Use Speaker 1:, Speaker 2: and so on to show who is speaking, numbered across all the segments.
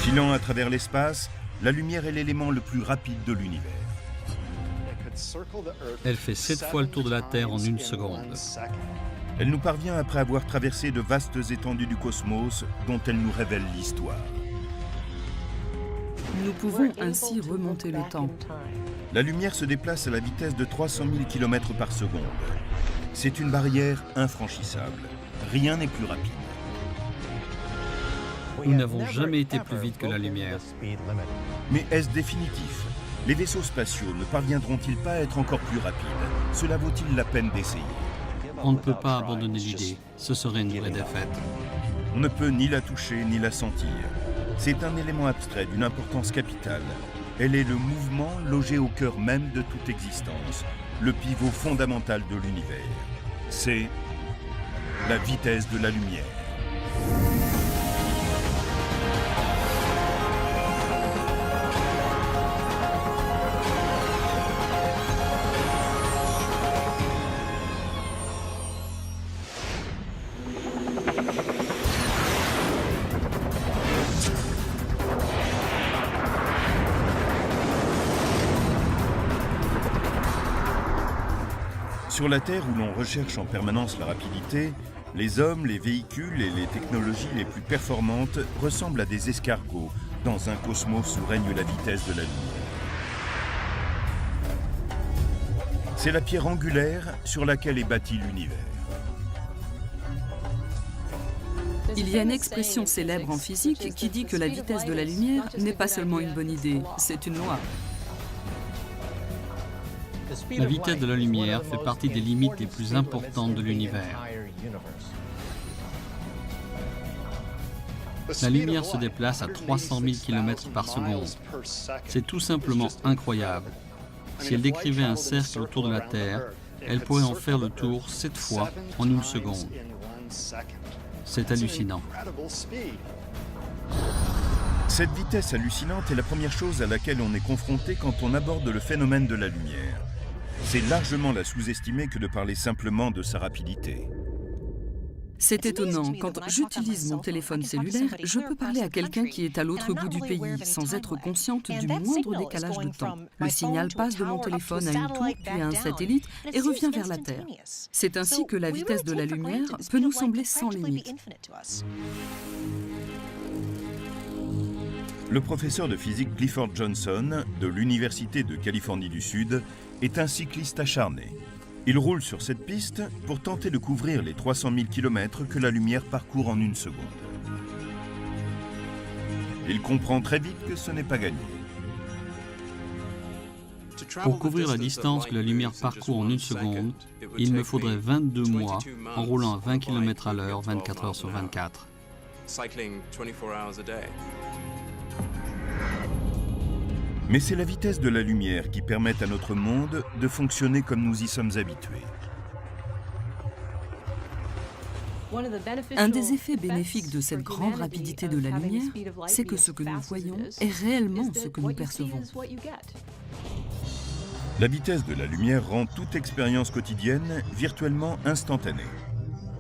Speaker 1: Filant à travers l'espace, la lumière est l'élément le plus rapide de l'univers.
Speaker 2: Elle fait 7 fois le tour de la Terre en 1 seconde.
Speaker 1: Elle nous parvient après avoir traversé de vastes étendues du cosmos dont elle nous révèle l'histoire.
Speaker 3: Nous pouvons ainsi remonter le temps.
Speaker 1: La lumière se déplace à la vitesse de 300 000 km par seconde. C'est une barrière infranchissable. Rien n'est plus rapide.
Speaker 2: Nous n'avons jamais été plus vite que la lumière.
Speaker 1: Mais est-ce définitif? Les vaisseaux spatiaux ne parviendront-ils pas à être encore plus rapides? Cela vaut-il la peine d'essayer?
Speaker 2: On ne peut pas abandonner l'idée. Ce serait une vraie défaite.
Speaker 1: On ne peut ni la toucher ni la sentir. C'est un élément abstrait d'une importance capitale. Elle est le mouvement logé au cœur même de toute existence, le pivot fondamental de l'univers. C'est la vitesse de la lumière. Sur la Terre, où l'on recherche en permanence la rapidité, les hommes, les véhicules et les technologies les plus performantes ressemblent à des escargots dans un cosmos où règne la vitesse de la lumière. C'est la pierre angulaire sur laquelle est bâti l'univers.
Speaker 3: Il y a une expression célèbre en physique qui dit que la vitesse de la lumière n'est pas seulement une bonne idée, c'est une loi.
Speaker 2: La vitesse de la lumière fait partie des limites les plus importantes de l'univers. La lumière se déplace à 300 000 km par seconde. C'est tout simplement incroyable. Si elle décrivait un cercle autour de la Terre, elle pourrait en faire le tour 7 fois en 1 seconde. C'est hallucinant.
Speaker 1: Cette vitesse hallucinante est la première chose à laquelle on est confronté quand on aborde le phénomène de la lumière. C'est largement la sous-estimer que de parler simplement de sa rapidité.
Speaker 3: C'est étonnant, quand j'utilise mon téléphone cellulaire, je peux parler à quelqu'un qui est à l'autre bout du pays sans être consciente du moindre décalage de temps. Le signal passe de mon téléphone à une tour, puis à un satellite et revient vers la Terre. C'est ainsi que la vitesse de la lumière peut nous sembler sans limite.
Speaker 1: Le professeur de physique Clifford Johnson, de l'Université de Californie du Sud, est un cycliste acharné. Il roule sur cette piste pour tenter de couvrir les 300 000 km que la lumière parcourt en 1 seconde. Il comprend très vite que ce n'est pas gagné.
Speaker 2: Pour couvrir la distance que la lumière parcourt en 1 seconde, il me faudrait 22 mois en roulant à 20 km à l'heure, 24 heures sur 24.
Speaker 1: Mais c'est la vitesse de la lumière qui permet à notre monde de fonctionner comme nous y sommes habitués.
Speaker 3: Un des effets bénéfiques de cette grande rapidité de la lumière, c'est que ce que nous voyons est réellement ce que nous percevons.
Speaker 1: La vitesse de la lumière rend toute expérience quotidienne virtuellement instantanée.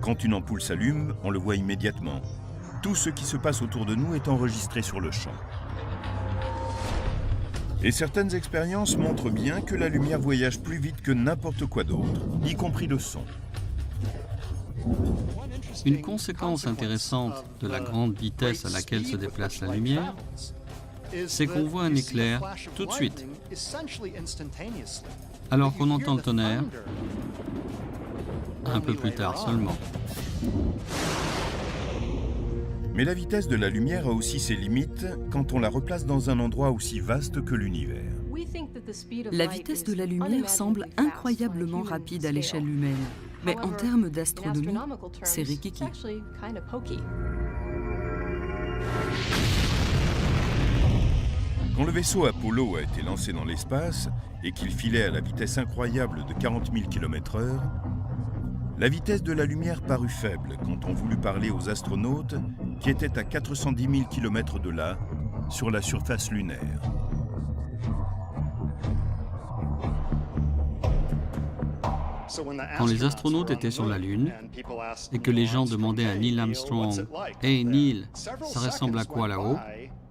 Speaker 1: Quand une ampoule s'allume, on le voit immédiatement. Tout ce qui se passe autour de nous est enregistré sur le champ. Et certaines expériences montrent bien que la lumière voyage plus vite que n'importe quoi d'autre, y compris le son.
Speaker 2: Une conséquence intéressante de la grande vitesse à laquelle se déplace la lumière, c'est qu'on voit un éclair tout de suite, alors qu'on entend le tonnerre un peu plus tard seulement.
Speaker 1: Mais la vitesse de la lumière a aussi ses limites quand on la replace dans un endroit aussi vaste que l'univers.
Speaker 3: La vitesse de la lumière semble incroyablement rapide à l'échelle humaine, mais en termes d'astronomie, c'est rikiki.
Speaker 1: Quand le vaisseau Apollo a été lancé dans l'espace et qu'il filait à la vitesse incroyable de 40 000 km/h, la vitesse de la lumière parut faible quand on voulut parler aux astronautes qui étaient à 410 000 km de là, sur la surface lunaire.
Speaker 2: Quand les astronautes étaient sur la Lune et que les gens demandaient à Neil Armstrong « Hey Neil, ça ressemble à quoi là-haut ?»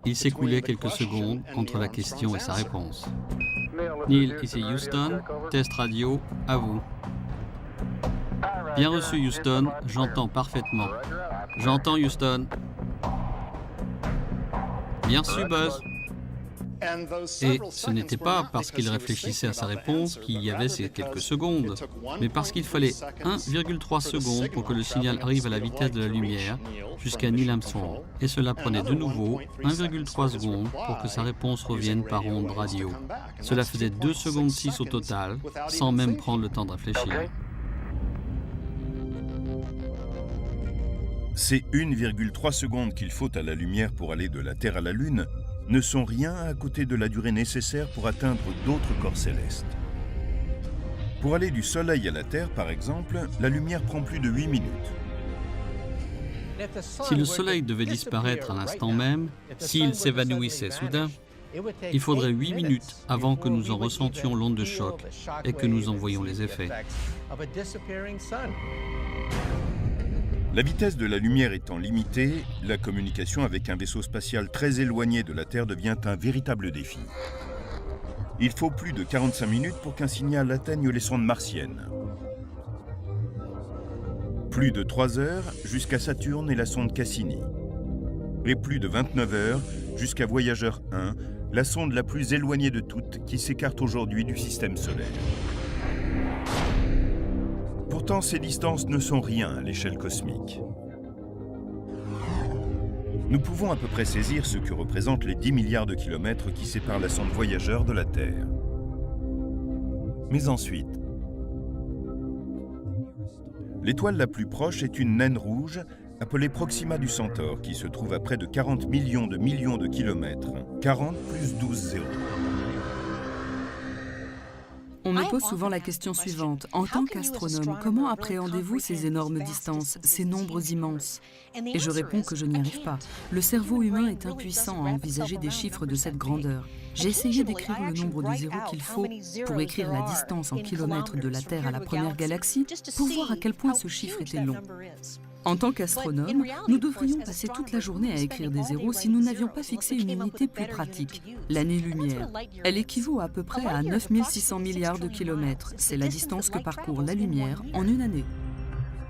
Speaker 2: il s'écoulait quelques secondes entre la question et sa réponse. Neil, ici Houston, test radio, à vous. Bien reçu Houston, j'entends parfaitement. J'entends Houston. Bien reçu Buzz. Et ce n'était pas parce qu'il réfléchissait à sa réponse qu'il y avait ces quelques secondes, mais parce qu'il fallait 1,3 secondes pour que le signal arrive à la vitesse de la lumière jusqu'à Neil Armstrong. Et cela prenait de nouveau 1,3 secondes pour que sa réponse revienne par onde radio. Cela faisait 2 secondes 6 au total, sans même prendre le temps de réfléchir.
Speaker 1: Ces 1,3 secondes qu'il faut à la lumière pour aller de la Terre à la Lune ne sont rien à côté de la durée nécessaire pour atteindre d'autres corps célestes. Pour aller du Soleil à la Terre, par exemple, la lumière prend plus de 8 minutes.
Speaker 2: Si le Soleil devait disparaître à l'instant même, s'il s'évanouissait soudain, il faudrait 8 minutes avant que nous en ressentions l'onde de choc et que nous en voyions les effets.
Speaker 1: La vitesse de la lumière étant limitée, la communication avec un vaisseau spatial très éloigné de la Terre devient un véritable défi. Il faut plus de 45 minutes pour qu'un signal atteigne les sondes martiennes. Plus de 3 heures jusqu'à Saturne et la sonde Cassini. Et plus de 29 heures jusqu'à Voyageur 1, la sonde la plus éloignée de toutes qui s'écarte aujourd'hui du système solaire. Pourtant, ces distances ne sont rien à l'échelle cosmique. Nous pouvons à peu près saisir ce que représentent les 10 milliards de kilomètres qui séparent la sonde Voyageur de la Terre. Mais ensuite, l'étoile la plus proche est une naine rouge appelée Proxima du Centaure qui se trouve à près de 40 millions de kilomètres. 40 plus 12 zéros.
Speaker 3: On me pose souvent la question suivante. En tant qu'astronome, comment appréhendez-vous ces énormes distances, ces nombres immenses? Et je réponds que je n'y arrive pas. Le cerveau humain est impuissant à envisager des chiffres de cette grandeur. J'ai essayé d'écrire le nombre de zéros qu'il faut pour écrire la distance en kilomètres de la Terre à la première galaxie pour voir à quel point ce chiffre était long. En tant qu'astronome, nous devrions passer toute la journée à écrire des zéros si nous n'avions pas fixé une unité plus pratique, l'année-lumière. Elle équivaut à peu près à 9600 milliards de kilomètres. C'est la distance que parcourt la lumière en une année.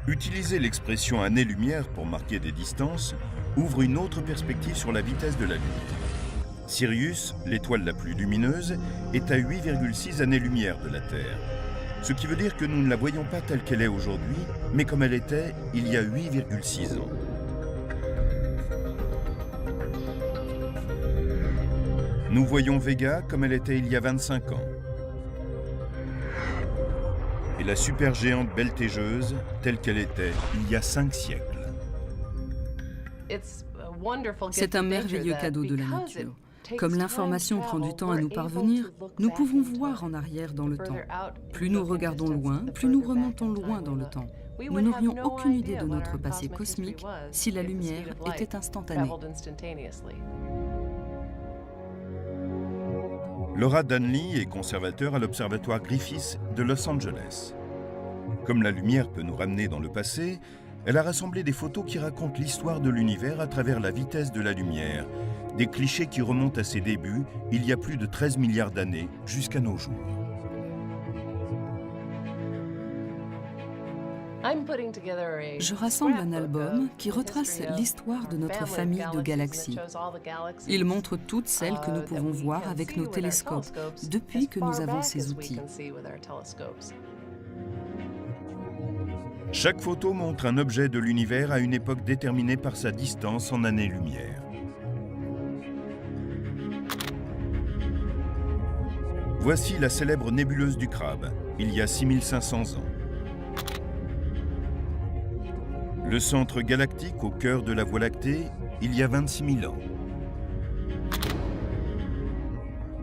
Speaker 1: Utiliser l'expression année-lumière pour marquer des distances ouvre une autre perspective sur la vitesse de la lumière. Sirius, l'étoile la plus lumineuse, est à 8,6 années-lumière de la Terre. Ce qui veut dire que nous ne la voyons pas telle qu'elle est aujourd'hui, mais comme elle était il y a 8,6 ans. Nous voyons Vega comme elle était il y a 25 ans. Et la supergéante Beltégeuse telle qu'elle était il y a 5 siècles.
Speaker 3: C'est un merveilleux cadeau de la nature. Comme l'information prend du temps à nous parvenir, nous pouvons voir en arrière dans le temps. Plus nous regardons loin, plus nous remontons loin dans le temps. Nous n'aurions aucune idée de notre passé cosmique si la lumière était instantanée.
Speaker 1: Laura Danley est conservateur à l'Observatoire Griffith de Los Angeles. Comme la lumière peut nous ramener dans le passé, elle a rassemblé des photos qui racontent l'histoire de l'univers à travers la vitesse de la lumière, des clichés qui remontent à ses débuts, il y a plus de 13 milliards d'années, jusqu'à nos jours.
Speaker 3: Je rassemble un album qui retrace l'histoire de notre famille de galaxies. Il montre toutes celles que nous pouvons voir avec nos télescopes, depuis que nous avons ces outils.
Speaker 1: Chaque photo montre un objet de l'univers à une époque déterminée par sa distance en années-lumière. Voici la célèbre nébuleuse du Crabe, il y a 6500 ans. Le centre galactique au cœur de la Voie lactée, il y a 26 000 ans.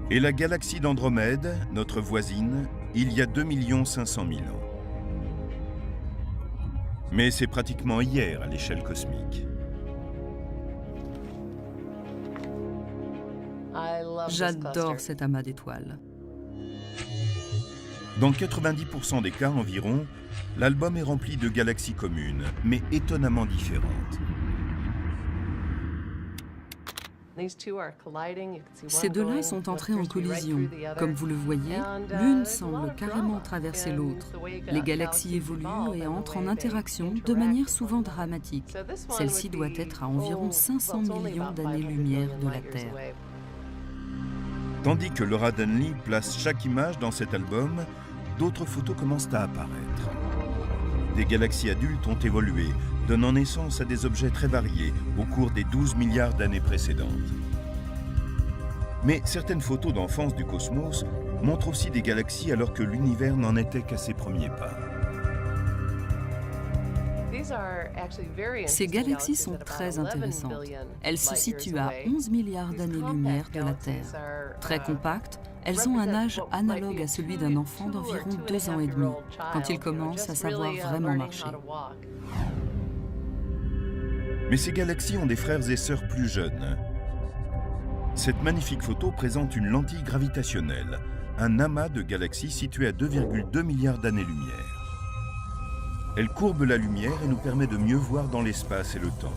Speaker 1: Et la galaxie d'Andromède, notre voisine, il y a 2 500 000 ans. Mais c'est pratiquement hier à l'échelle cosmique.
Speaker 3: J'adore cet amas d'étoiles.
Speaker 1: Dans 90% des cas environ, l'album est rempli de galaxies communes, mais étonnamment différentes.
Speaker 3: Ces deux-là sont entrés en collision. Comme vous le voyez, l'une semble carrément traverser l'autre. Les galaxies évoluent et entrent en interaction de manière souvent dramatique. Celle-ci doit être à environ 500 millions d'années-lumière de la Terre.
Speaker 1: Tandis que Laura Denley place chaque image dans cet album, d'autres photos commencent à apparaître. Des galaxies adultes ont évolué, donnant naissance à des objets très variés au cours des 12 milliards d'années précédentes. Mais certaines photos d'enfance du cosmos montrent aussi des galaxies alors que l'univers n'en était qu'à ses premiers pas.
Speaker 3: Ces galaxies sont très intéressantes. Elles se situent à 11 milliards d'années-lumière de la Terre. Très compactes, elles ont un âge analogue à celui d'un enfant d'environ 2 ans et demi, quand il commence à savoir vraiment marcher.
Speaker 1: Mais ces galaxies ont des frères et sœurs plus jeunes. Cette magnifique photo présente une lentille gravitationnelle, un amas de galaxies situé à 2,2 milliards d'années-lumière. Elle courbe la lumière et nous permet de mieux voir dans l'espace et le temps.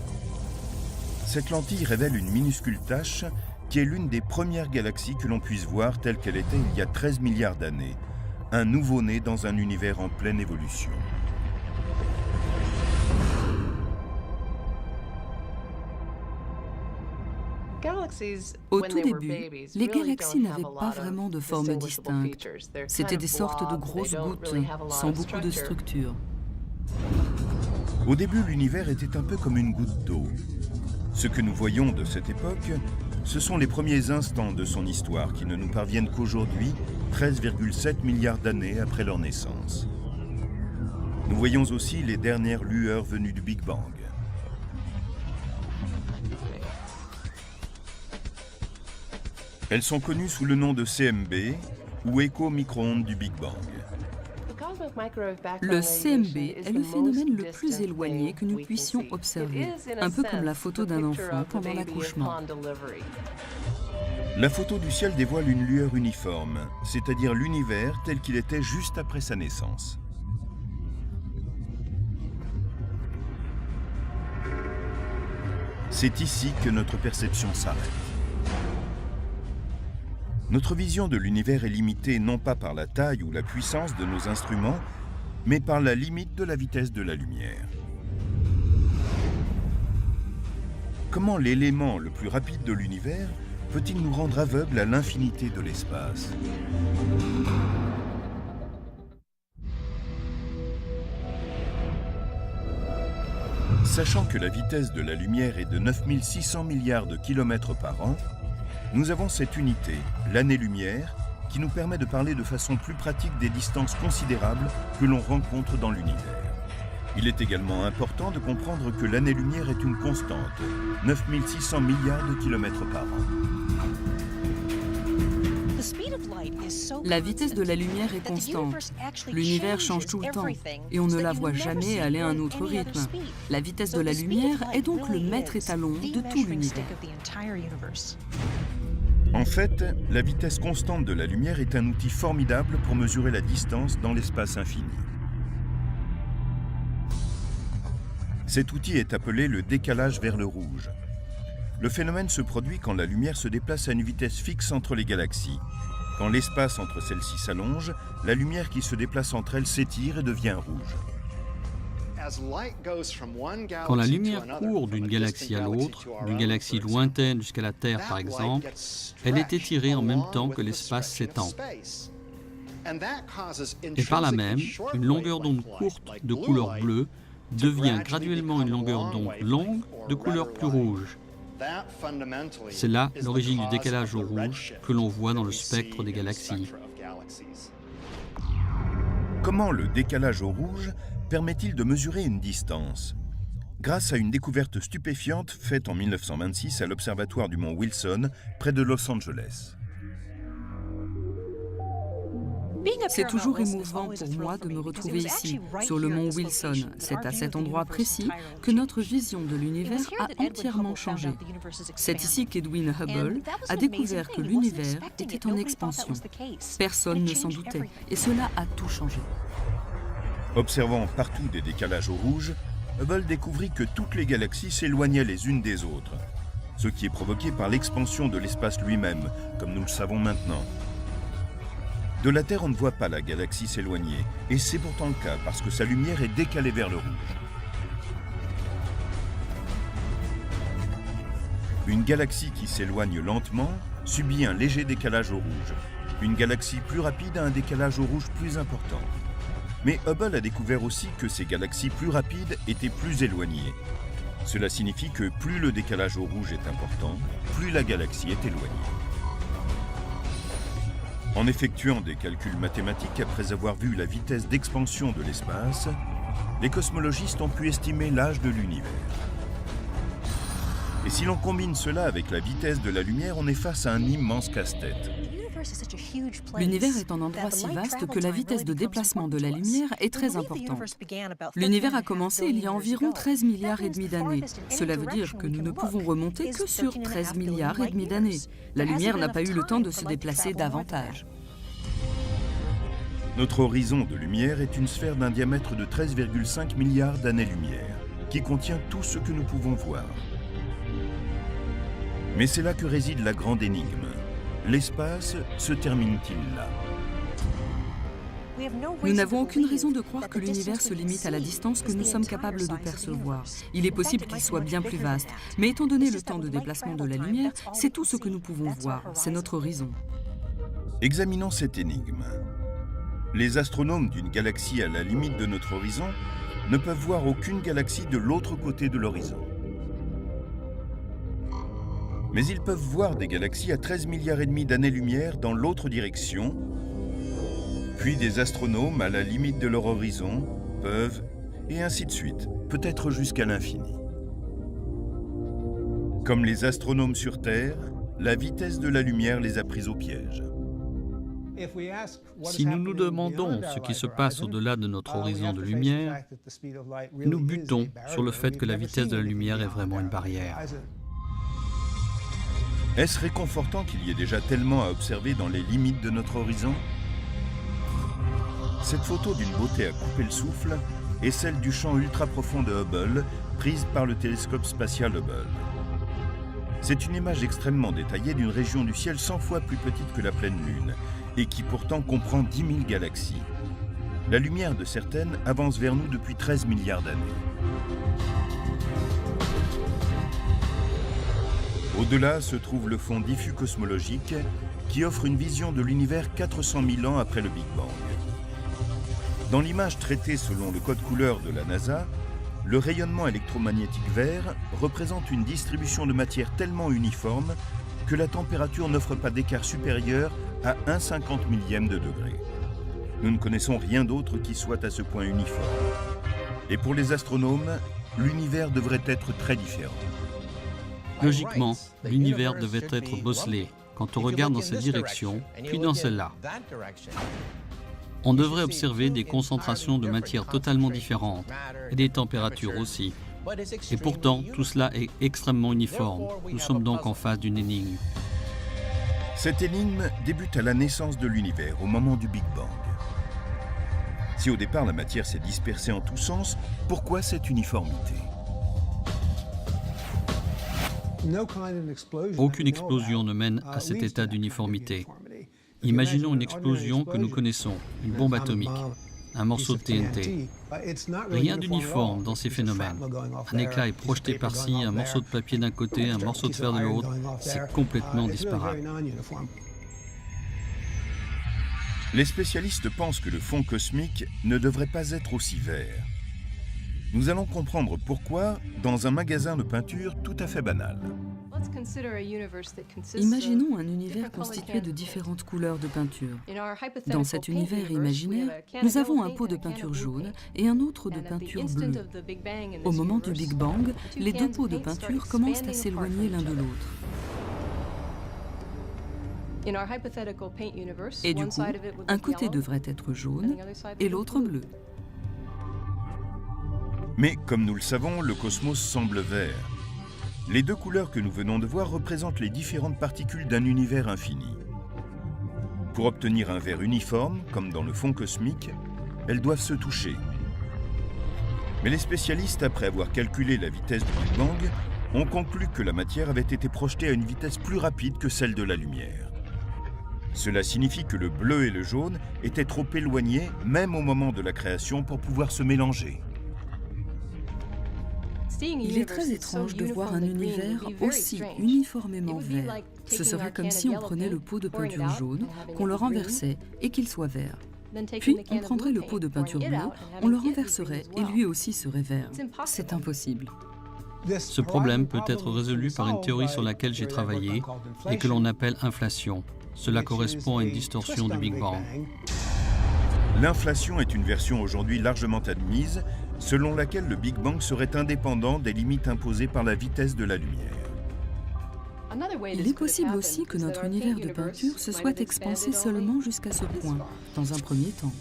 Speaker 1: Cette lentille révèle une minuscule tache qui est l'une des premières galaxies que l'on puisse voir telle qu'elle était il y a 13 milliards d'années, un nouveau-né dans un univers en pleine évolution.
Speaker 3: Au tout début, les galaxies n'avaient pas vraiment de forme distincte. C'étaient des sortes de grosses gouttes, sans beaucoup de structure.
Speaker 1: Au début, l'univers était un peu comme une goutte d'eau. Ce que nous voyons de cette époque, ce sont les premiers instants de son histoire qui ne nous parviennent qu'aujourd'hui, 13,7 milliards d'années après leur naissance. Nous voyons aussi les dernières lueurs venues du Big Bang. Elles sont connues sous le nom de CMB ou écho micro-ondes du Big Bang.
Speaker 3: Le CMB est le phénomène le plus éloigné que nous puissions observer, un peu comme la photo d'un enfant pendant l'accouchement.
Speaker 1: La photo du ciel dévoile une lueur uniforme, c'est-à-dire l'univers tel qu'il était juste après sa naissance. C'est ici que notre perception s'arrête. Notre vision de l'univers est limitée non pas par la taille ou la puissance de nos instruments, mais par la limite de la vitesse de la lumière. Comment l'élément le plus rapide de l'univers peut-il nous rendre aveugles à l'infinité de l'espace ? Sachant que la vitesse de la lumière est de 9600 milliards de kilomètres par an, nous avons cette unité, l'année-lumière, qui nous permet de parler de façon plus pratique des distances considérables que l'on rencontre dans l'univers. Il est également important de comprendre que l'année-lumière est une constante, 9600 milliards de kilomètres par an.
Speaker 3: La vitesse de la lumière est constante. L'univers change tout le temps et on ne la voit jamais aller à un autre rythme. La vitesse de la lumière est donc le maître étalon de tout l'univers.
Speaker 1: En fait, la vitesse constante de la lumière est un outil formidable pour mesurer la distance dans l'espace infini. Cet outil est appelé le décalage vers le rouge. Le phénomène se produit quand la lumière se déplace à une vitesse fixe entre les galaxies. Quand l'espace entre celles-ci s'allonge, la lumière qui se déplace entre elles s'étire et devient rouge.
Speaker 2: Quand la lumière court d'une galaxie à l'autre, d'une galaxie lointaine jusqu'à la Terre par exemple, elle est étirée en même temps que l'espace s'étend. Et par là même, une longueur d'onde courte de couleur bleue devient graduellement une longueur d'onde longue de couleur plus rouge. C'est là l'origine du décalage au rouge que l'on voit dans le spectre des galaxies.
Speaker 1: Comment le décalage au rouge permet-il de mesurer une distance? Grâce à une découverte stupéfiante faite en 1926 à l'observatoire du mont Wilson, près de Los Angeles.
Speaker 3: C'est toujours émouvant pour moi de me retrouver ici, sur le mont Wilson. C'est à cet endroit précis que notre vision de l'univers a entièrement changé. C'est ici qu'Edwin Hubble a découvert que l'univers était en expansion. Personne ne s'en doutait, et cela a tout changé.
Speaker 1: Observant partout des décalages au rouge, Hubble découvrit que toutes les galaxies s'éloignaient les unes des autres, ce qui est provoqué par l'expansion de l'espace lui-même, comme nous le savons maintenant. De la Terre, on ne voit pas la galaxie s'éloigner, et c'est pourtant le cas, parce que sa lumière est décalée vers le rouge. Une galaxie qui s'éloigne lentement subit un léger décalage au rouge. Une galaxie plus rapide a un décalage au rouge plus important. Mais Hubble a découvert aussi que ces galaxies plus rapides étaient plus éloignées. Cela signifie que plus le décalage au rouge est important, plus la galaxie est éloignée. En effectuant des calculs mathématiques après avoir vu la vitesse d'expansion de l'espace, les cosmologistes ont pu estimer l'âge de l'univers. Et si l'on combine cela avec la vitesse de la lumière, on est face à un immense casse-tête.
Speaker 3: L'univers est un endroit si vaste que la vitesse de déplacement de la lumière est très importante. L'univers a commencé il y a environ 13 milliards et demi d'années. Cela veut dire que nous ne pouvons remonter que sur 13 milliards et demi d'années. La lumière n'a pas eu le temps de se déplacer davantage.
Speaker 1: Notre horizon de lumière est une sphère d'un diamètre de 13,5 milliards d'années-lumière, qui contient tout ce que nous pouvons voir. Mais c'est là que réside la grande énigme. L'espace se termine-t-il là?
Speaker 3: Nous n'avons aucune raison de croire que l'univers se limite à la distance que nous sommes capables de percevoir. Il est possible qu'il soit bien plus vaste, mais étant donné le temps de déplacement de la lumière, c'est tout ce que nous pouvons voir, c'est notre horizon.
Speaker 1: Examinons cette énigme. Les astronomes d'une galaxie à la limite de notre horizon ne peuvent voir aucune galaxie de l'autre côté de l'horizon. Mais ils peuvent voir des galaxies à 13 milliards et demi d'années-lumière dans l'autre direction, puis des astronomes à la limite de leur horizon peuvent, et ainsi de suite, peut-être jusqu'à l'infini. Comme les astronomes sur Terre, la vitesse de la lumière les a pris au piège.
Speaker 2: Si nous nous demandons ce qui se passe au-delà de notre horizon de lumière, nous butons sur le fait que la vitesse de la lumière est vraiment une barrière.
Speaker 1: Est-ce réconfortant qu'il y ait déjà tellement à observer dans les limites de notre horizon? Cette photo d'une beauté à couper le souffle est celle du champ ultra-profond de Hubble, prise par le télescope spatial Hubble. C'est une image extrêmement détaillée d'une région du ciel 100 fois plus petite que la pleine Lune, et qui pourtant comprend 10 000 galaxies. La lumière de certaines avance vers nous depuis 13 milliards d'années. Au-delà se trouve le fond diffus cosmologique qui offre une vision de l'univers 400 000 ans après le Big Bang. Dans l'image traitée selon le code couleur de la NASA, le rayonnement électromagnétique vert représente une distribution de matière tellement uniforme que la température n'offre pas d'écart supérieur à 1/50 millième de degré. Nous ne connaissons rien d'autre qui soit à ce point uniforme. Et pour les astronomes, l'univers devrait être très différent.
Speaker 2: Logiquement, l'univers devait être bosselé quand on regarde dans cette direction, puis dans celle-là. On devrait observer des concentrations de matière totalement différentes et des températures aussi. Et pourtant, tout cela est extrêmement uniforme. Nous sommes donc en face d'une énigme.
Speaker 1: Cette énigme débute à la naissance de l'univers, au moment du Big Bang. Si au départ la matière s'est dispersée en tous sens, pourquoi cette uniformité?
Speaker 2: Aucune explosion ne mène à cet état d'uniformité. Imaginons une explosion que nous connaissons, une bombe atomique, un morceau de TNT. Rien d'uniforme dans ces phénomènes. Un éclat est projeté par-ci, un morceau de papier d'un côté, un morceau de fer de l'autre. C'est complètement disparate.
Speaker 1: Les spécialistes pensent que le fond cosmique ne devrait pas être aussi vert. Nous allons comprendre pourquoi dans un magasin de peinture tout à fait banal.
Speaker 3: Imaginons un univers constitué de différentes couleurs de peinture. Dans cet univers imaginaire, nous avons un pot de peinture jaune et un autre de peinture bleue. Au moment du Big Bang, les deux pots de peinture commencent à s'éloigner l'un de l'autre. Et du coup, un côté devrait être jaune et l'autre bleu.
Speaker 1: Mais comme nous le savons, le cosmos semble vert. Les deux couleurs que nous venons de voir représentent les différentes particules d'un univers infini. Pour obtenir un vert uniforme, comme dans le fond cosmique, elles doivent se toucher. Mais les spécialistes, après avoir calculé la vitesse du Big Bang, ont conclu que la matière avait été projetée à une vitesse plus rapide que celle de la lumière. Cela signifie que le bleu et le jaune étaient trop éloignés, même au moment de la création, pour pouvoir se mélanger.
Speaker 3: Il est très étrange de voir un univers aussi uniformément vert. Ce serait comme si on prenait le pot de peinture jaune, qu'on le renversait et qu'il soit vert. Puis on prendrait le pot de peinture bleue, on le renverserait et lui aussi serait vert. C'est impossible.
Speaker 2: Ce problème peut être résolu par une théorie sur laquelle j'ai travaillé et que l'on appelle inflation. Cela correspond à une distorsion du Big Bang.
Speaker 1: L'inflation est une version aujourd'hui largement admise, selon laquelle le Big Bang serait indépendant des limites imposées par la vitesse de la lumière.
Speaker 3: Il est possible aussi que notre univers de peinture se soit expansé seulement jusqu'à ce point, dans un premier temps.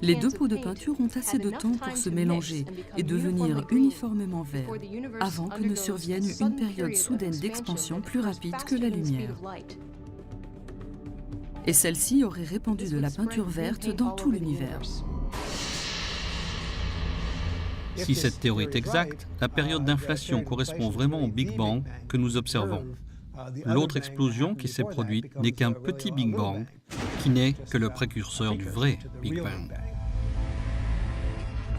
Speaker 3: Les deux pots de peinture ont assez de temps pour se mélanger et devenir uniformément verts, avant que ne survienne une période soudaine d'expansion plus rapide que la lumière. Et celle-ci aurait répandu de la peinture verte dans tout l'univers.
Speaker 2: Si cette théorie est exacte, la période d'inflation correspond vraiment au Big Bang que nous observons. L'autre explosion qui s'est produite n'est qu'un petit Big Bang, qui n'est que le précurseur du vrai Big Bang.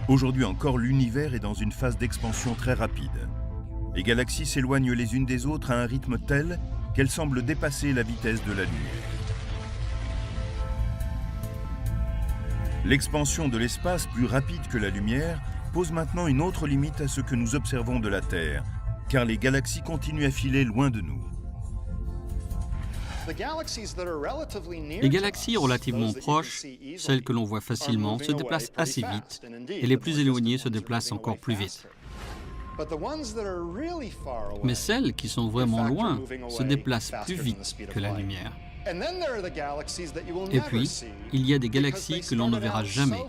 Speaker 1: Aujourd'hui encore, l'univers est dans une phase d'expansion très rapide. Les galaxies s'éloignent les unes des autres à un rythme tel qu'elles semblent dépasser la vitesse de la lumière. L'expansion de l'espace plus rapide que la lumière pose maintenant une autre limite à ce que nous observons de la Terre, car les galaxies continuent à filer loin de nous.
Speaker 2: Les galaxies relativement proches, celles que l'on voit facilement, se déplacent assez vite, et les plus éloignées se déplacent encore plus vite. Mais celles qui sont vraiment loin se déplacent plus vite que la lumière. Et puis, il y a des galaxies que l'on ne verra jamais,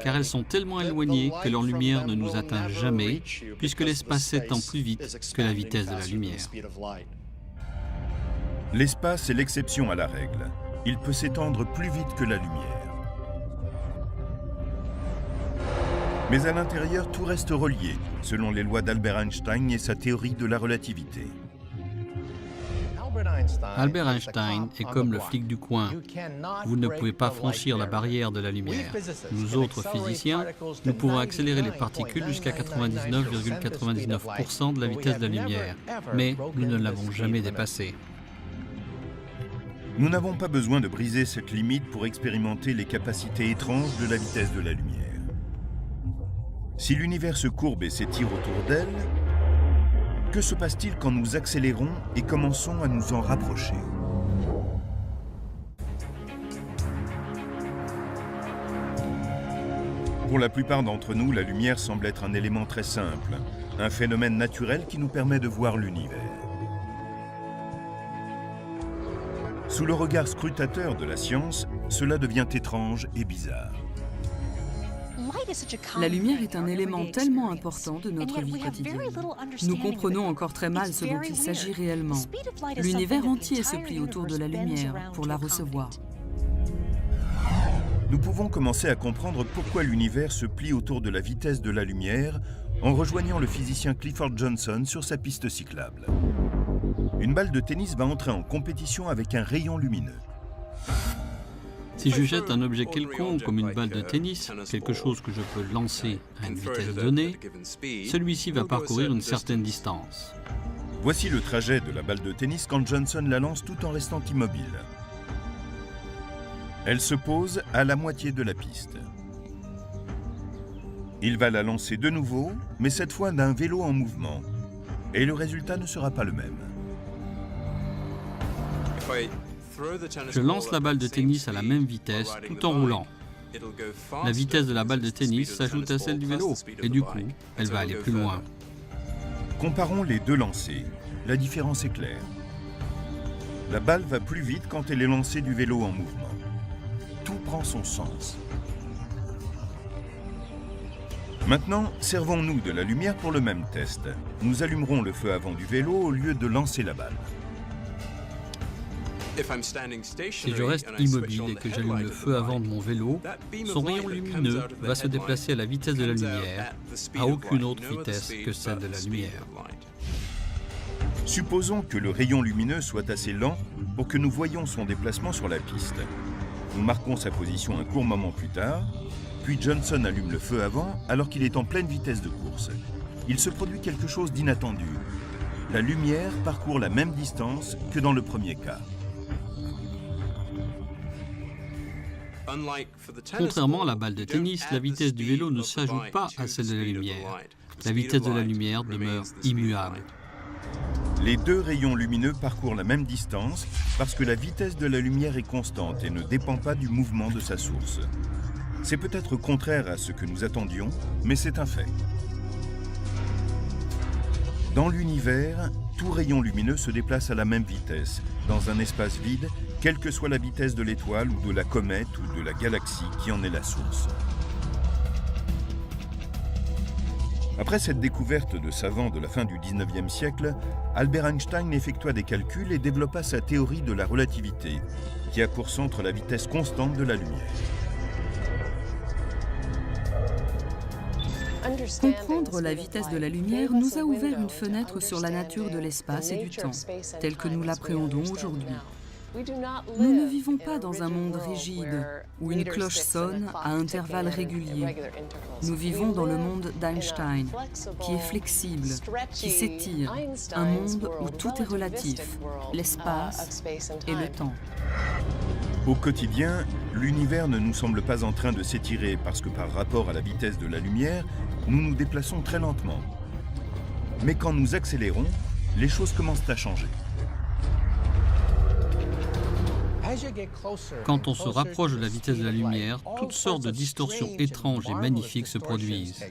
Speaker 2: car elles sont tellement éloignées que leur lumière ne nous atteint jamais, puisque l'espace s'étend plus vite que la vitesse de la lumière.
Speaker 1: L'espace est l'exception à la règle. Il peut s'étendre plus vite que la lumière. Mais à l'intérieur, tout reste relié, selon les lois d'Albert Einstein et sa théorie de la relativité.
Speaker 2: Albert Einstein est comme le flic du coin. Vous ne pouvez pas franchir la barrière de la lumière. Nous autres physiciens, nous pouvons accélérer les particules jusqu'à 99,99% de la vitesse de la lumière, mais nous ne l'avons jamais dépassée.
Speaker 1: Nous n'avons pas besoin de briser cette limite pour expérimenter les capacités étranges de la vitesse de la lumière. Si l'univers se courbe et s'étire autour d'elle, que se passe-t-il quand nous accélérons et commençons à nous en rapprocher? Pour la plupart d'entre nous, la lumière semble être un élément très simple, un phénomène naturel qui nous permet de voir l'univers. Sous le regard scrutateur de la science, cela devient étrange et bizarre.
Speaker 3: La lumière est un élément tellement important de notre vie quotidienne. Nous comprenons encore très mal ce dont il s'agit réellement. L'univers entier se plie autour de la lumière pour la recevoir.
Speaker 1: Nous pouvons commencer à comprendre pourquoi l'univers se plie autour de la vitesse de la lumière en rejoignant le physicien Clifford Johnson sur sa piste cyclable. Une balle de tennis va entrer en compétition avec un rayon lumineux.
Speaker 2: Si je jette un objet quelconque comme une balle de tennis, quelque chose que je peux lancer à une vitesse donnée, celui-ci va parcourir une certaine distance.
Speaker 1: Voici le trajet de la balle de tennis quand Johnson la lance tout en restant immobile. Elle se pose à la moitié de la piste. Il va la lancer de nouveau, mais cette fois d'un vélo en mouvement. Et le résultat ne sera pas le même.
Speaker 2: Je lance la balle de tennis à la même vitesse tout en roulant. La vitesse de la balle de tennis s'ajoute à celle du vélo et du coup, elle va aller plus loin.
Speaker 1: Comparons les deux lancers. La différence est claire. La balle va plus vite quand elle est lancée du vélo en mouvement. Tout prend son sens. Maintenant, servons-nous de la lumière pour le même test. Nous allumerons le feu avant du vélo au lieu de lancer la balle.
Speaker 2: Si je reste immobile et que j'allume le feu avant de mon vélo, son rayon lumineux va se déplacer à la vitesse de la lumière, à aucune autre vitesse que celle de la lumière.
Speaker 1: Supposons que le rayon lumineux soit assez lent pour que nous voyions son déplacement sur la piste. Nous marquons sa position un court moment plus tard, puis Johnson allume le feu avant alors qu'il est en pleine vitesse de course. Il se produit quelque chose d'inattendu. La lumière parcourt la même distance que dans le premier cas.
Speaker 2: Contrairement à la balle de tennis, la vitesse du vélo ne s'ajoute pas à celle de la lumière. La vitesse de la lumière demeure immuable.
Speaker 1: Les deux rayons lumineux parcourent la même distance parce que la vitesse de la lumière est constante et ne dépend pas du mouvement de sa source. C'est peut-être contraire à ce que nous attendions, mais c'est un fait. Dans l'univers, tout rayon lumineux se déplace à la même vitesse, dans un espace vide, quelle que soit la vitesse de l'étoile ou de la comète ou de la galaxie qui en est la source. Après cette découverte de savants de la fin du 19e siècle, Albert Einstein effectua des calculs et développa sa théorie de la relativité, qui a pour centre la vitesse constante de la lumière.
Speaker 3: Comprendre la vitesse de la lumière nous a ouvert une fenêtre sur la nature de l'espace et du temps, tel que nous l'appréhendons aujourd'hui. Nous ne vivons pas dans un monde rigide, où une cloche sonne à intervalles réguliers. Nous vivons dans le monde d'Einstein, qui est flexible, qui s'étire, un monde où tout est relatif, l'espace et le temps.
Speaker 1: Au quotidien, l'univers ne nous semble pas en train de s'étirer parce que par rapport à la vitesse de la lumière, nous nous déplaçons très lentement. Mais quand nous accélérons, les choses commencent à changer.
Speaker 2: Quand on se rapproche de la vitesse de la lumière, toutes sortes de distorsions étranges et magnifiques se produisent.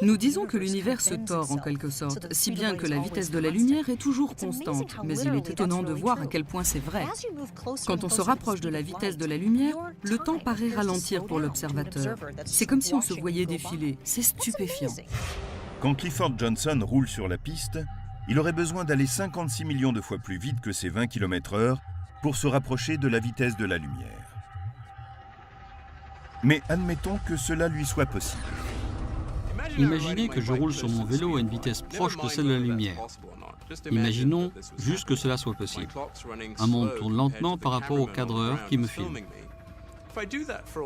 Speaker 3: Nous disons que l'univers se tord en quelque sorte, si bien que la vitesse de la lumière est toujours constante. Mais il est étonnant de voir à quel point c'est vrai. Quand on se rapproche de la vitesse de la lumière, le temps paraît ralentir pour l'observateur. C'est comme si on se voyait défiler. C'est stupéfiant.
Speaker 1: Quand Clifford Johnson roule sur la piste, il aurait besoin d'aller 56 millions de fois plus vite que ses 20 km/h pour se rapprocher de la vitesse de la lumière. Mais admettons que cela lui soit possible.
Speaker 2: Imaginez que je roule sur mon vélo à une vitesse proche de celle de la lumière. Imaginons juste que cela soit possible. Un monde tourne lentement par rapport au cadreur qui me filme.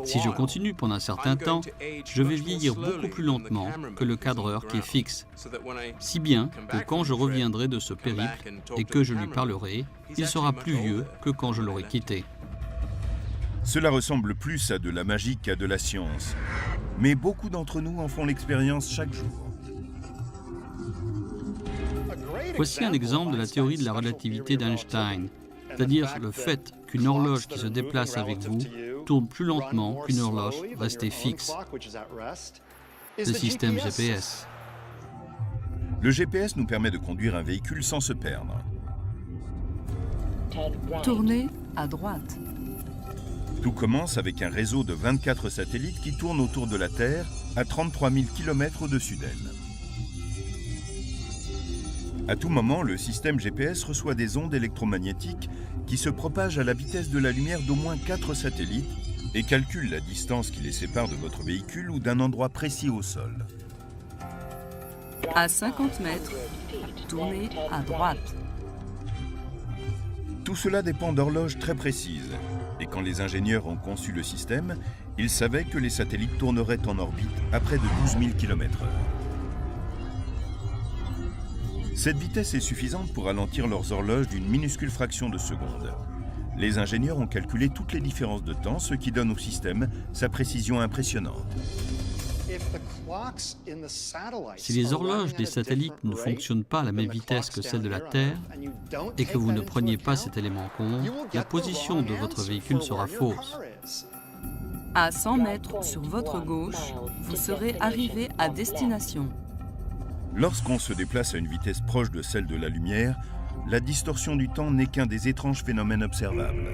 Speaker 2: Si je continue pendant un certain temps, je vais vieillir beaucoup plus lentement que le cadreur qui est fixe. Si bien que quand je reviendrai de ce périple et que je lui parlerai, il sera plus vieux que quand je l'aurai quitté.
Speaker 1: Cela ressemble plus à de la magie qu'à de la science. Mais beaucoup d'entre nous en font l'expérience chaque jour.
Speaker 2: Voici un exemple de la théorie de la relativité d'Einstein, c'est-à-dire le fait qu'une horloge qui se déplace avec vous tourne plus lentement qu'une horloge restée fixe. Le système GPS.
Speaker 1: Le GPS nous permet de conduire un véhicule sans se perdre.
Speaker 3: Tournez à droite.
Speaker 1: Tout commence avec un réseau de 24 satellites qui tournent autour de la Terre à 33 000 km au-dessus d'elle. À tout moment, le système GPS reçoit des ondes électromagnétiques qui se propagent à la vitesse de la lumière d'au moins 4 satellites et calcule la distance qui les sépare de votre véhicule ou d'un endroit précis au sol.
Speaker 3: À 50 mètres, tournez à droite.
Speaker 1: Tout cela dépend d'horloges très précises. Et quand les ingénieurs ont conçu le système, ils savaient que les satellites tourneraient en orbite à près de 12 000 km/h. Cette vitesse est suffisante pour ralentir leurs horloges d'une minuscule fraction de seconde. Les ingénieurs ont calculé toutes les différences de temps, ce qui donne au système sa précision impressionnante.
Speaker 2: Si les horloges des satellites ne fonctionnent pas à la même vitesse que celle de la Terre et que vous ne preniez pas cet élément en compte, la position de votre véhicule sera fausse.
Speaker 3: À 100 mètres sur votre gauche, vous serez arrivé à destination.
Speaker 1: Lorsqu'on se déplace à une vitesse proche de celle de la lumière, la distorsion du temps n'est qu'un des étranges phénomènes observables.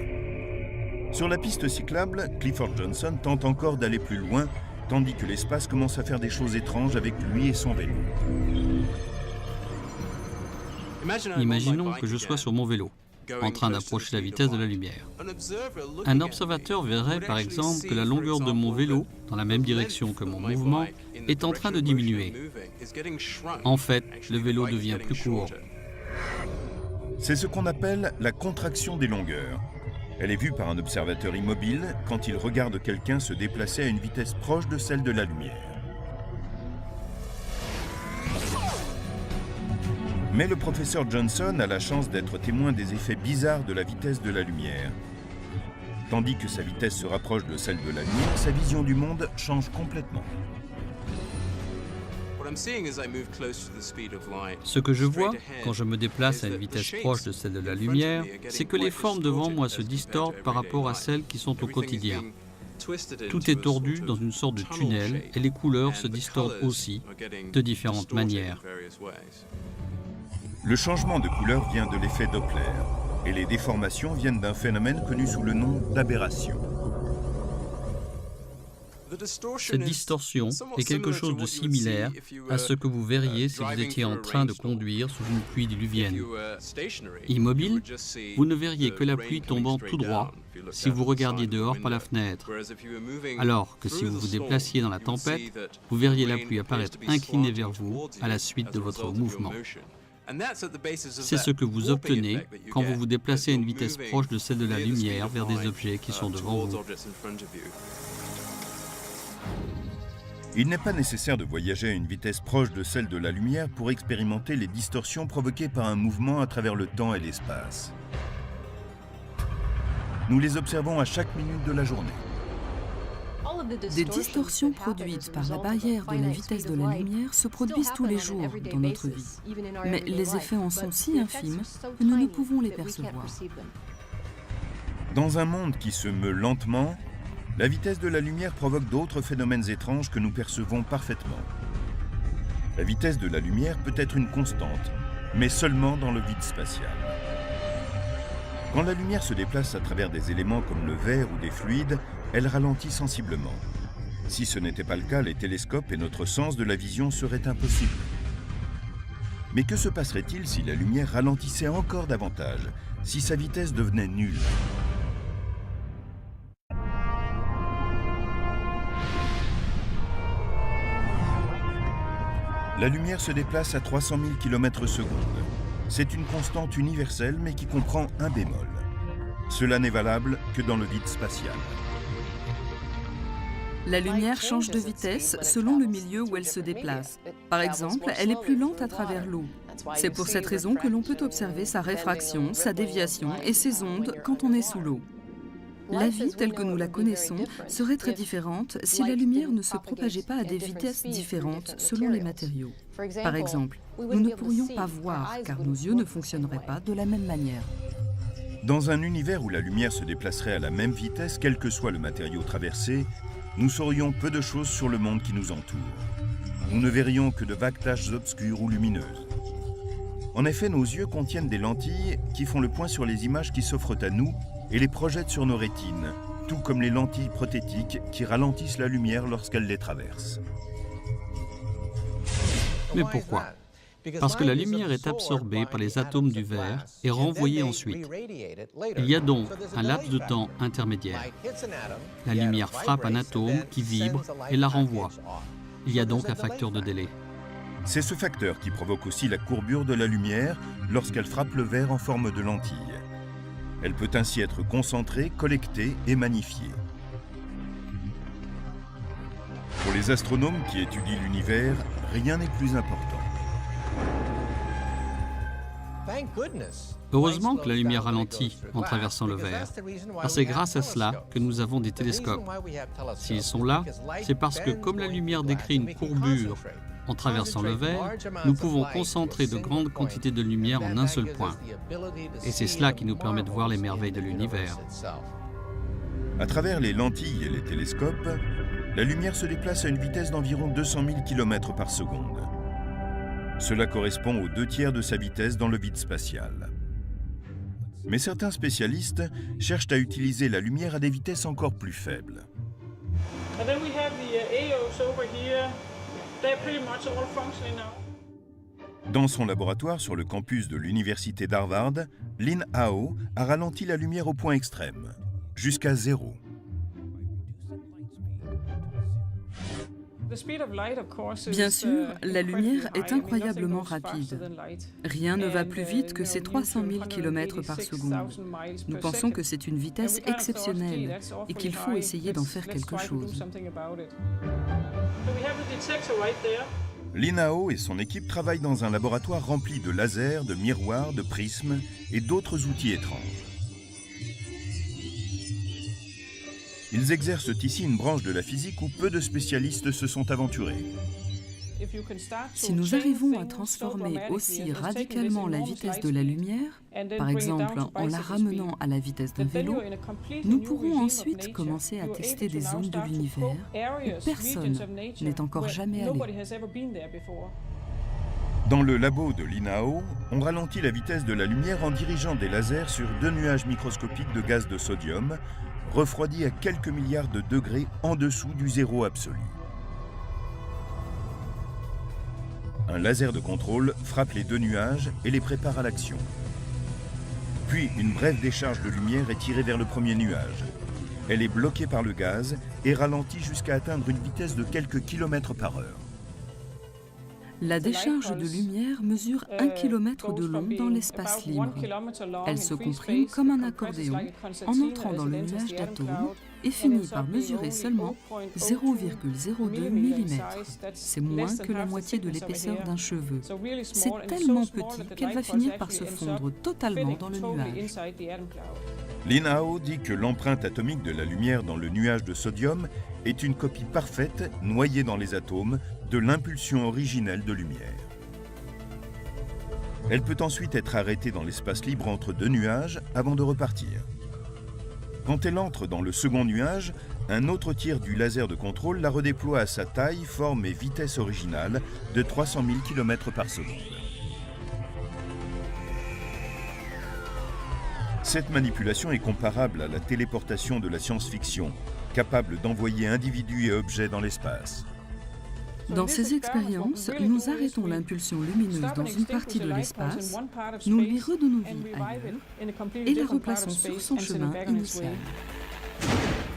Speaker 1: Sur la piste cyclable, Clifford Johnson tente encore d'aller plus loin, tandis que l'espace commence à faire des choses étranges avec lui et son vélo.
Speaker 2: Imaginons que je sois sur mon vélo, en train d'approcher la vitesse de la lumière. Un observateur verrait par exemple que la longueur de mon vélo, dans la même direction que mon mouvement, est en train de diminuer. En fait, le vélo devient plus court.
Speaker 1: C'est ce qu'on appelle la contraction des longueurs. Elle est vue par un observateur immobile quand il regarde quelqu'un se déplacer à une vitesse proche de celle de la lumière. Mais le professeur Johnson a la chance d'être témoin des effets bizarres de la vitesse de la lumière. Tandis que sa vitesse se rapproche de celle de la lumière, sa vision du monde change complètement.
Speaker 2: Ce que je vois quand je me déplace à une vitesse proche de celle de la lumière, c'est que les formes devant moi se distordent par rapport à celles qui sont au quotidien. Tout est tordu dans une sorte de tunnel et les couleurs se distordent aussi, de différentes manières.
Speaker 1: Le changement de couleur vient de l'effet Doppler, et les déformations viennent d'un phénomène connu sous le nom d'aberration.
Speaker 2: Cette distorsion est quelque chose de similaire à ce que vous verriez si vous étiez en train de conduire sous une pluie diluvienne. Immobile, vous ne verriez que la pluie tombant tout droit si vous regardiez dehors par la fenêtre, alors que si vous vous déplaciez dans la tempête, vous verriez la pluie apparaître inclinée vers vous à la suite de votre mouvement. C'est ce que vous obtenez quand vous vous déplacez à une vitesse proche de celle de la lumière vers des objets qui sont devant vous.
Speaker 1: Il n'est pas nécessaire de voyager à une vitesse proche de celle de la lumière pour expérimenter les distorsions provoquées par un mouvement à travers le temps et l'espace. Nous les observons à chaque minute de la journée.
Speaker 3: Des distorsions produites par la barrière de la vitesse de la lumière se produisent tous les jours dans notre vie. Mais les effets en sont si infimes que nous ne pouvons les percevoir.
Speaker 1: Dans un monde qui se meut lentement, la vitesse de la lumière provoque d'autres phénomènes étranges que nous percevons parfaitement. La vitesse de la lumière peut être une constante, mais seulement dans le vide spatial. Quand la lumière se déplace à travers des éléments comme le verre ou des fluides, elle ralentit sensiblement. Si ce n'était pas le cas, les télescopes et notre sens de la vision seraient impossibles. Mais que se passerait-il si la lumière ralentissait encore davantage, si sa vitesse devenait nulle ? La lumière se déplace à 300 000 km/s. C'est une constante universelle, mais qui comprend un bémol. Cela n'est valable que dans le vide spatial.
Speaker 3: La lumière change de vitesse selon le milieu où elle se déplace. Par exemple, elle est plus lente à travers l'eau. C'est pour cette raison que l'on peut observer sa réfraction, sa déviation et ses ondes quand on est sous l'eau. La vie, telle que nous la connaissons, serait très différente si la lumière ne se propageait pas à des vitesses différentes selon les matériaux. Par exemple, nous ne pourrions pas voir car nos yeux ne fonctionneraient pas de la même manière.
Speaker 1: Dans un univers où la lumière se déplacerait à la même vitesse, quel que soit le matériau traversé, nous saurions peu de choses sur le monde qui nous entoure. Nous ne verrions que de vagues taches obscures ou lumineuses. En effet, nos yeux contiennent des lentilles qui font le point sur les images qui s'offrent à nous et les projettent sur nos rétines, tout comme les lentilles prothétiques qui ralentissent la lumière lorsqu'elles les traversent.
Speaker 2: Mais pourquoi ? Parce que la lumière est absorbée par les atomes du verre et renvoyée ensuite. Il y a donc un laps de temps intermédiaire. La lumière frappe un atome qui vibre et la renvoie. Il y a donc un facteur de délai.
Speaker 1: C'est ce facteur qui provoque aussi la courbure de la lumière lorsqu'elle frappe le verre en forme de lentille. Elle peut ainsi être concentrée, collectée et magnifiée. Pour les astronomes qui étudient l'univers, rien n'est plus important.
Speaker 2: Heureusement que la lumière ralentit en traversant le verre, car c'est grâce à cela que nous avons des télescopes. S'ils sont là, c'est parce que comme la lumière décrit une courbure en traversant le verre, nous pouvons concentrer de grandes quantités de lumière en un seul point. Et c'est cela qui nous permet de voir les merveilles de l'univers.
Speaker 1: À travers les lentilles et les télescopes, la lumière se déplace à une vitesse d'environ 200 000 km/s. Cela correspond aux 2/3 de sa vitesse dans le vide spatial. Mais certains spécialistes cherchent à utiliser la lumière à des vitesses encore plus faibles. Dans son laboratoire sur le campus de l'université d'Harvard, Lin Hao a ralenti la lumière au point extrême, jusqu'à 0.
Speaker 3: Bien sûr, la lumière est incroyablement rapide. Rien ne va plus vite que ces 300 000 km par seconde. Nous pensons que c'est une vitesse exceptionnelle et qu'il faut essayer d'en faire quelque chose.
Speaker 1: Lin Hao et son équipe travaillent dans un laboratoire rempli de lasers, de miroirs, de prismes et d'autres outils étranges. Ils exercent ici une branche de la physique où peu de spécialistes se sont aventurés.
Speaker 3: Si nous arrivons à transformer aussi radicalement la vitesse de la lumière, par exemple en la ramenant à la vitesse d'un vélo, nous pourrons ensuite commencer à tester des zones de l'univers où personne n'est encore jamais allé.
Speaker 1: Dans le labo de Lin Hao, on ralentit la vitesse de la lumière en dirigeant des lasers sur 2 nuages microscopiques de gaz de sodium, refroidis à quelques milliards de degrés en dessous du zéro absolu. Un laser de contrôle frappe les 2 nuages et les prépare à l'action. Puis une brève décharge de lumière est tirée vers le premier nuage. Elle est bloquée par le gaz et ralentie jusqu'à atteindre une vitesse de quelques kilomètres par heure.
Speaker 3: La décharge de lumière mesure 1 km de long dans l'espace libre. Elle se comprime comme un accordéon en entrant dans le nuage d'atomes et finit par mesurer seulement 0,02 mm. C'est moins que la moitié de l'épaisseur d'un cheveu. C'est tellement petit qu'elle va finir par se fondre totalement dans le nuage.
Speaker 1: Lin Hao dit que l'empreinte atomique de la lumière dans le nuage de sodium est une copie parfaite, noyée dans les atomes, de l'impulsion originelle de lumière. Elle peut ensuite être arrêtée dans l'espace libre entre 2 nuages avant de repartir. Quand elle entre dans le second nuage, un autre tir du laser de contrôle la redéploie à sa taille, forme et vitesse originale de 300 000 km par seconde. Cette manipulation est comparable à la téléportation de la science-fiction, capable d'envoyer individus et objets dans l'espace.
Speaker 3: Dans ces expériences, nous arrêtons l'impulsion lumineuse dans une partie de l'espace, nous lui redonnons vie ailleurs et la replaçons sur son chemin initial.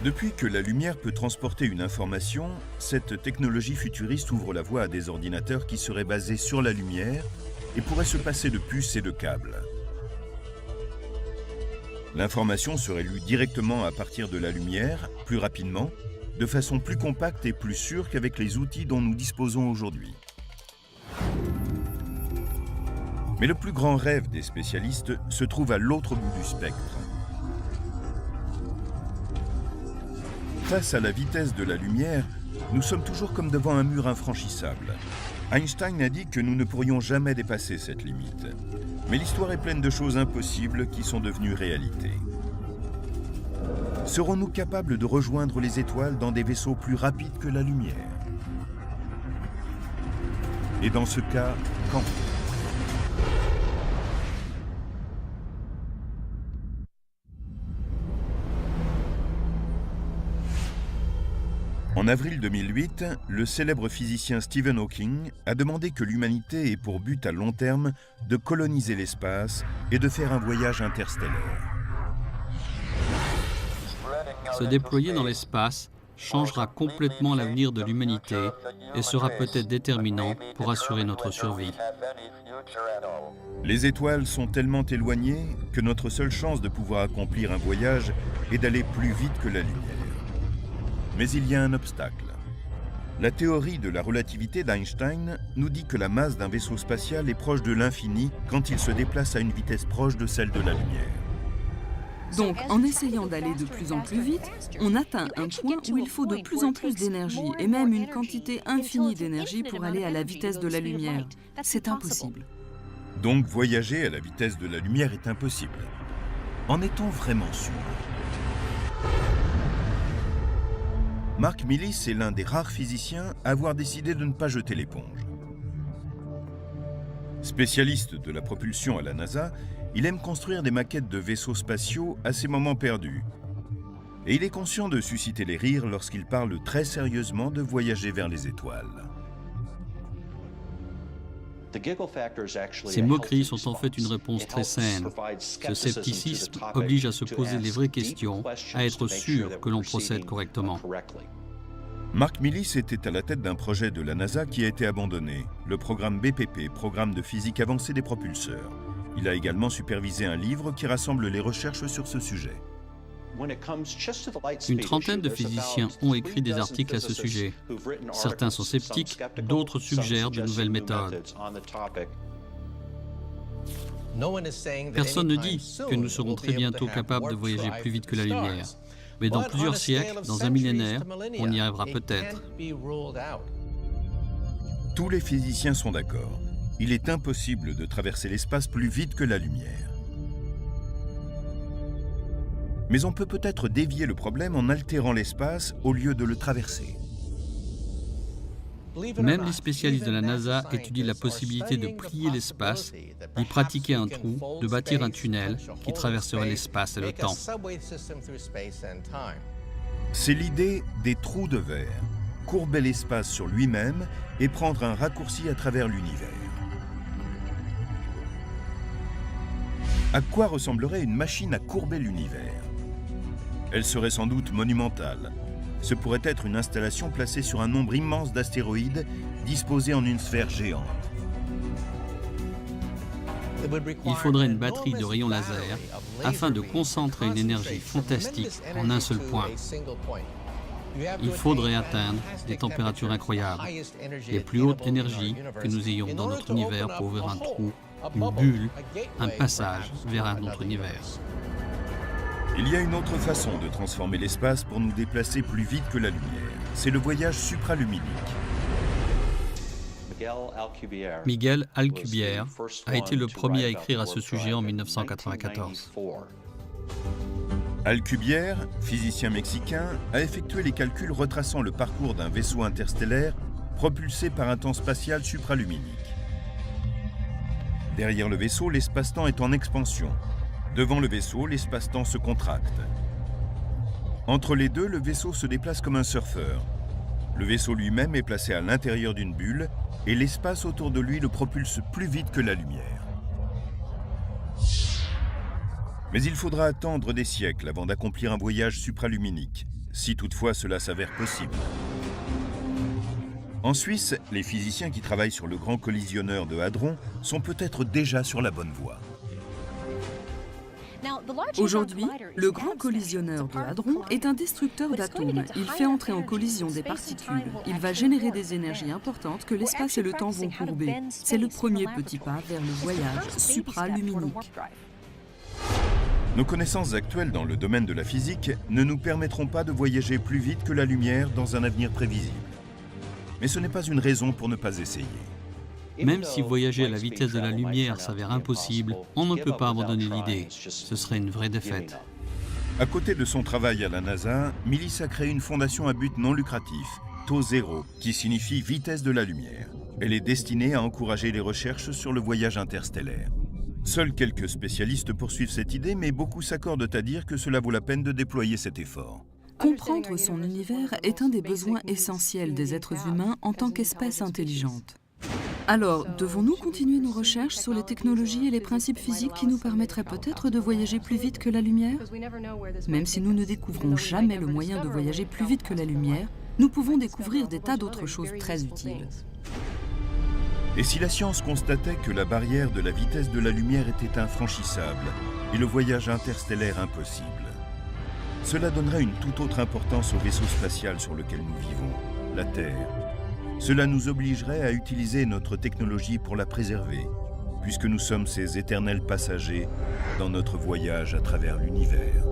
Speaker 1: Depuis que la lumière peut transporter une information, cette technologie futuriste ouvre la voie à des ordinateurs qui seraient basés sur la lumière et pourraient se passer de puces et de câbles. L'information serait lue directement à partir de la lumière, plus rapidement, de façon plus compacte et plus sûre qu'avec les outils dont nous disposons aujourd'hui. Mais le plus grand rêve des spécialistes se trouve à l'autre bout du spectre. Face à la vitesse de la lumière, nous sommes toujours comme devant un mur infranchissable. Einstein a dit que nous ne pourrions jamais dépasser cette limite. Mais l'histoire est pleine de choses impossibles qui sont devenues réalité. Serons-nous capables de rejoindre les étoiles dans des vaisseaux plus rapides que la lumière? Et dans ce cas, quand? En avril 2008, le célèbre physicien Stephen Hawking a demandé que l'humanité ait pour but à long terme de coloniser l'espace et de faire un voyage interstellaire.
Speaker 2: Se déployer dans l'espace changera complètement l'avenir de l'humanité et sera peut-être déterminant pour assurer notre survie.
Speaker 1: Les étoiles sont tellement éloignées que notre seule chance de pouvoir accomplir un voyage est d'aller plus vite que la lumière. Mais il y a un obstacle. La théorie de la relativité d'Einstein nous dit que la masse d'un vaisseau spatial est proche de l'infini quand il se déplace à une vitesse proche de celle de la lumière.
Speaker 3: Donc, en essayant d'aller de plus en plus vite, on atteint un point où il faut de plus en plus d'énergie et même une quantité infinie d'énergie pour aller à la vitesse de la lumière. C'est impossible.
Speaker 1: Donc, voyager à la vitesse de la lumière est impossible. En est-on vraiment sûr? Mark Millis est l'un des rares physiciens à avoir décidé de ne pas jeter l'éponge. Spécialiste de la propulsion à la NASA, il aime construire des maquettes de vaisseaux spatiaux à ses moments perdus. Et il est conscient de susciter les rires lorsqu'il parle très sérieusement de voyager vers les étoiles.
Speaker 2: Ces moqueries sont en fait une réponse très saine. Ce scepticisme oblige à se poser les vraies questions, à être sûr que l'on procède correctement.
Speaker 1: Mark Millis était à la tête d'un projet de la NASA qui a été abandonné, le programme BPP, Programme de physique avancée des propulseurs. Il a également supervisé un livre qui rassemble les recherches sur ce sujet.
Speaker 2: Une trentaine de physiciens ont écrit des articles à ce sujet. Certains sont sceptiques, d'autres suggèrent de nouvelles méthodes. Personne ne dit que nous serons très bientôt capables de voyager plus vite que la lumière. Mais dans plusieurs siècles, dans un millénaire, on y arrivera peut-être.
Speaker 1: Tous les physiciens sont d'accord. Il est impossible de traverser l'espace plus vite que la lumière. Mais on peut peut-être dévier le problème en altérant l'espace au lieu de le traverser.
Speaker 2: Même les spécialistes de la NASA étudient la possibilité de plier l'espace, d'y pratiquer un trou, de bâtir un tunnel qui traverserait l'espace et le temps.
Speaker 1: C'est l'idée des trous de verre, courber l'espace sur lui-même et prendre un raccourci à travers l'univers. À quoi ressemblerait une machine à courber l'univers ? Elle serait sans doute monumentale. Ce pourrait être une installation placée sur un nombre immense d'astéroïdes disposés en une sphère géante.
Speaker 2: Il faudrait une batterie de rayons laser afin de concentrer une énergie fantastique en un seul point. Il faudrait atteindre des températures incroyables, les plus hautes énergies que nous ayons dans notre univers pour ouvrir un trou, une bulle, un passage vers un autre univers.
Speaker 1: Il y a une autre façon de transformer l'espace pour nous déplacer plus vite que la lumière. C'est le voyage supraluminique.
Speaker 2: Miguel Alcubierre a été le premier à écrire à ce sujet en 1994.
Speaker 1: Alcubierre, physicien mexicain, a effectué les calculs retraçant le parcours d'un vaisseau interstellaire propulsé par un temps spatial supraluminique. Derrière le vaisseau, l'espace-temps est en expansion. Devant le vaisseau, l'espace-temps se contracte. Entre les deux, le vaisseau se déplace comme un surfeur. Le vaisseau lui-même est placé à l'intérieur d'une bulle et l'espace autour de lui le propulse plus vite que la lumière. Mais il faudra attendre des siècles avant d'accomplir un voyage supraluminique, si toutefois cela s'avère possible. En Suisse, les physiciens qui travaillent sur le grand collisionneur de Hadron sont peut-être déjà sur la bonne voie.
Speaker 3: Aujourd'hui, le grand collisionneur de Hadron est un destructeur d'atomes. Il fait entrer en collision des particules. Il va générer des énergies importantes que l'espace et le temps vont courber. C'est le premier petit pas vers le voyage supraluminique.
Speaker 1: Nos connaissances actuelles dans le domaine de la physique ne nous permettront pas de voyager plus vite que la lumière dans un avenir prévisible. Mais ce n'est pas une raison pour ne pas essayer.
Speaker 2: Même si voyager à la vitesse de la lumière s'avère impossible, on ne peut pas abandonner l'idée. Ce serait une vraie défaite.
Speaker 1: À côté de son travail à la NASA, Millis a créé une fondation à but non lucratif, Tau Zéro, qui signifie vitesse de la lumière. Elle est destinée à encourager les recherches sur le voyage interstellaire. Seuls quelques spécialistes poursuivent cette idée, mais beaucoup s'accordent à dire que cela vaut la peine de déployer cet effort.
Speaker 3: Comprendre son univers est un des besoins essentiels des êtres humains en tant qu'espèce intelligente. Alors, devons-nous continuer nos recherches sur les technologies et les principes physiques qui nous permettraient peut-être de voyager plus vite que la lumière ? Même si nous ne découvrons jamais le moyen de voyager plus vite que la lumière, nous pouvons découvrir des tas d'autres choses très utiles.
Speaker 1: Et si la science constatait que la barrière de la vitesse de la lumière était infranchissable et le voyage interstellaire impossible ? Cela donnerait une toute autre importance au vaisseau spatial sur lequel nous vivons, la Terre. Cela nous obligerait à utiliser notre technologie pour la préserver, puisque nous sommes ces éternels passagers dans notre voyage à travers l'univers.